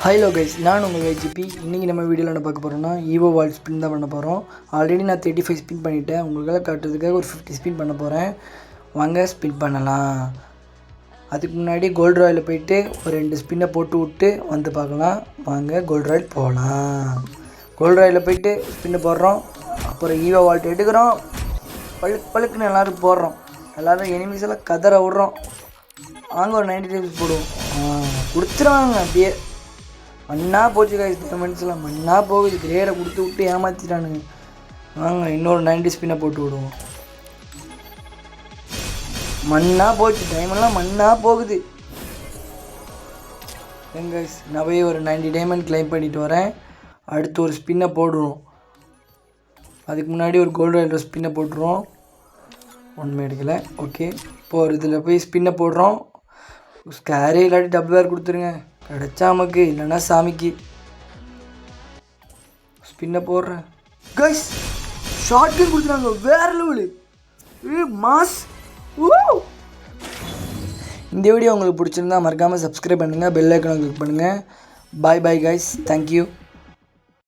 Hello guys, நான் உங்கள் YGP. இன்றைக்கி நம்ம வீடியோவில் என்ன பார்க்க போகிறோம்னா ஈவோ வால் ஸ்பின் தான் பண்ண போகிறோம். ஆல்ரெடி நான் 35 ஸ்பின் பண்ணிவிட்டேன். உங்களுக்கெல்லாம் காட்டுறதுக்காக ஒரு 50 ஸ்பின் பண்ண போகிறேன். வாங்க ஸ்பின் பண்ணலாம். அதுக்கு முன்னாடி கோல்டு ராயில் போயிட்டு ஒரு 2 ஸ்பின்னை போட்டு விட்டு வந்து பார்க்கலாம். வாங்க கோல்டு ராயில் போகலாம். கோல்டு ராயில் போயிட்டு ஸ்பின்னை போடுறோம். அப்புறம் ஈவோ வால்ட் எடுக்கிறோம். பழுக்குன்னு எல்லோரும் போடுறோம். எல்லோரும் எனிமீஸ் எல்லாம் கதற விட்றோம். வாங்க ஒரு 90 டைம்ஸ் போடுவோம். கொடுத்துருவாங்க. அப்படியே மண்ணா போச்சு காய்ஸ். டேமெண்ட்ஸ்லாம் மண்ணா போகுது. கிரேடை கொடுத்து விட்டு ஏமாற்றிட்டானுங்க. வாங்க இன்னொரு 90 ஸ்பின்னை போட்டு விடுவோம். மண்ணா போச்சு. டைமெல்லாம் மண்ணா போகுது. கைஸ் நான் போய் ஒரு 90 டைமண்ட் கிளைம் பண்ணிட்டு வரேன். அடுத்து ஒரு ஸ்பின்னை போடுவோம். அதுக்கு முன்னாடி ஒரு கோல்டு ராயில் ஸ்பின்னை போட்டுருவோம். ஒன்றுமே எடுக்கலை. ஓகே, இப்போ ஒரு இதில் போய் ஸ்பின்னை போடுறோம். ஸ்கேரே இல்லாட்டி டபுள் வேர் கொடுத்துருங்க. கிடச்சா நமக்கு, இல்லைன்னா சாமிக்கு. ஸ்பின்னை போடுறேன். கைஸ் ஷார்ட் கன் கொடுத்துறாங்க. வேற லெவலு மாஸ். இந்த வீடியோ உங்களுக்கு பிடிச்சிருந்தா மறக்காமல் சப்ஸ்கிரைப் பண்ணுங்கள். பெல் ஐக்கானை கிளிக் பண்ணுங்கள். பாய் பாய் கைஸ். தேங்க்யூ.